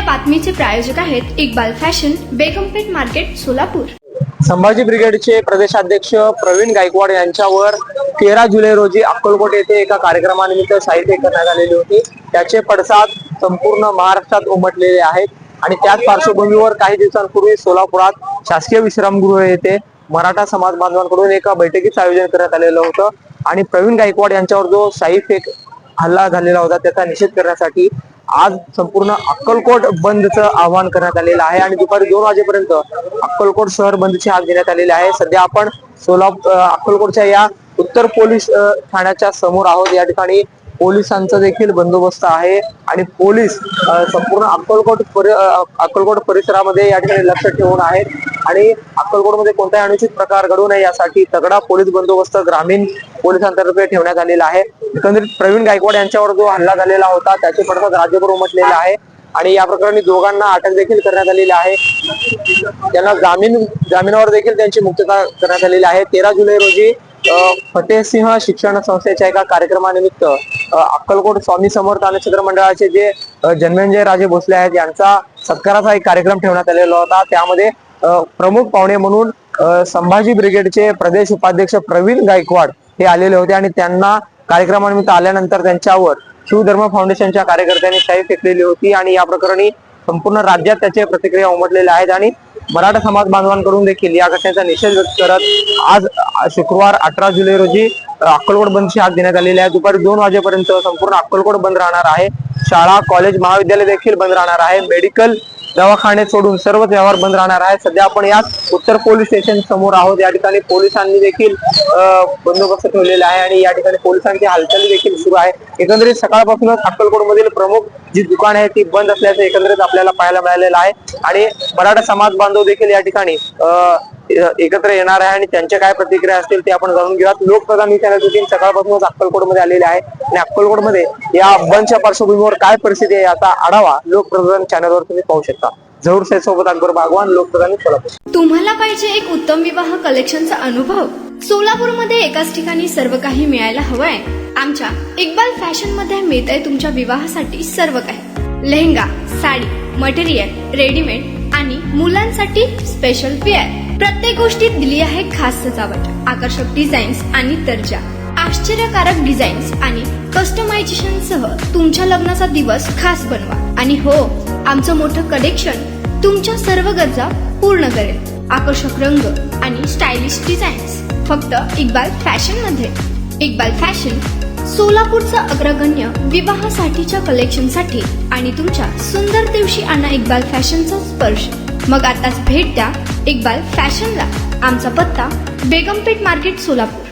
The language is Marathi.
बातमीचे प्रायोजक आहेत इक्बाल फॅशन, बेगमपेठ मार्केट, सोलापूर। संभाजी ब्रिगेडचे प्रदेशाध्यक्ष प्रवीण गायकवाड यांच्यावर 13 जुलै रोजी अक्कलकोट येथे एका कार्यक्रमानिमित्त साहित्य करण्यात आलेली होती। त्याचे पडसाद संपूर्ण महाराष्ट्रात उमटलेले आहेत आणि त्याच पार्श्वभूमीवर काही दिवसांपूर्वी सोलापुरात शासकीय विश्रामगृह येथे मराठा समाज बांधवांकडून एका बैठकीचे आयोजन करण्यात आलेलं होतं आणि प्रवीण गायकवाड यांच्यावर जो साहित्य हल्ला झालेला होता त्याचा निषेध करण्यासाठी आज संपूर्ण अक्कलकोट बंदचं आवाहन करण्यात आलेलं आहे आणि दुपारी 2 वाजेपर्यंत अक्कलकोट शहर बंदची हाक देण्यात आलेली आहे। सध्या आपण अक्कलकोटच्या या उत्तर पोलीस ठाण्याच्या समोर आहोत। या ठिकाणी पोलिसांचा देखील बंदोबस्त आहे आणि पोलीस संपूर्ण अक्कलकोट परिसरामध्ये या ठिकाणी लक्ष ठेवून आहेत आणि अक्कलकोटमध्ये कोणताही अनुचित प्रकार घडू नये यासाठी तगडा पोलीस बंदोबस्त ग्रामीण पोलिसांतर्फे ठेवण्यात आलेला आहे। एकंदरीत प्रवीण गायकवाड यांच्यावर जो हल्ला झालेला होता त्याचे पडसाद राज्यभर उमटलेले आहे आणि या प्रकरणी दोघांना अटक देखील करण्यात आलेली आहे। त्यांना जामिनावर देखील त्यांची मुक्तता करण्यात आलेली आहे। 13 जुलै रोजी फतेहसिंह शिक्षण संस्थेच्या एका कार्यक्रमानिमित्त अक्कलकोट स्वामी समर्थ आणि सदर मंडळाचे जे जन्मेजय राजे भोसले आहेत यांचा सत्काराचा एक कार्यक्रम ठेवण्यात आलेला होता। त्यामध्ये प्रमुख पाहुणे म्हणून संभाजी ब्रिगेडचे प्रदेश उपाध्यक्ष प्रवीण गायकवाड हे आलेले होते आणि त्यांना कार्यक्रमानिमित्त आल्यानंतर त्यांच्यावर शिवधर्म फाउंडेशनच्या कार्यकर्त्यांनी शाई फेकलेली होती आणि या प्रकरणी संपूर्ण राज्यात त्याचे प्रतिक्रिया उमटलेल्या आहेत आणि मराठा समाज बांधवांकडून देखील या घटनेचा निषेध व्यक्त करत आज शुक्रवार 18 जुलै रोजी अक्कलकोट बंदची हाक देण्यात आलेली आहे। दुपारी 2 वाजेपर्यंत संपूर्ण अक्कलकोट बंद राहणार आहे। शाळा, कॉलेज, महाविद्यालय देखील बंद राहणार आहे। मेडिकल, दवाखाने सोडून सर्वच व्यवहार बंद राहणार आहे। सध्या आपण याच उत्तर पोलीस स्टेशन समोर आहोत। या ठिकाणी पोलिसांनी देखील बंदोबस्त ठेवलेला आहे आणि या ठिकाणी पोलिसांची हालचाली देखील सुरू आहे। एकंदरीत सकाळपासूनच अक्कलकोट मधील प्रमुख जी दुकान आहे ती बंद असल्याचं एकंदरीत आपल्याला पाहायला मिळालेलं आहे आणि मराठा समाज बांधव देखील या ठिकाणी एकत्र येणार आहे आणि त्यांच्या काय प्रतिक्रिया असतील ते आपण जाणून घेऊयात। लोकप्रधान ही चॅनल सकाळपासूनच अक्कलकोट मध्ये आलेले आहे आणि अक्कलकोट मध्ये या बंदच्या पार्श्वभूमीवर काय परिस्थिती आहे याचा आढावा लोकप्रधान चॅनलवर तुम्ही पाहू शकता। जहूर शेख सोबत अकबर बागवान, लोकप्रधान सोलापूर। तुम्हाला पाहिजे एक उत्तम विवाह कलेक्शनचा अनुभव? सोलापूरमध्ये एकाच ठिकाणी सर्व काही मिळायला हवंय? आमच्या इक्बाल फॅशन मध्ये मिळतंय तुमच्या विवाहासाठी सर्व काही। लेहंगा, साडी, मटेरियल, रेडीमेड आणि मुलांसाठी स्पेशल वेअर। प्रत्येक गोष्टीत दिली आहे खास सजावट, आकर्षक डिझाईन्स आणि दर्जा, आश्चर्यकारक डिझाईन्स आणि कस्टमायझेशन सह तुमच्या लग्नाचा दिवस खास बनवा। आणि हो, आमचं मोठं कलेक्शन तुमच्या सर्व गरजा पूर्ण करेल। आकर्षक रंग आणि स्टायलिश डिझाईन्स फक्त इक्बाल फॅशन मध्ये। इक्बाल फॅशन सोलापूरचं अग्रगण्य विवाहासाठीच्या कलेक्शनसाठी आणि तुमच्या सुंदर दिवशी आणा इक्बाल फॅशनचा स्पर्श। मग आताच भेट द्या इक्बाल फॅशनला। आमचा पत्ता बेगमपेठ मार्केट, सोलापूर।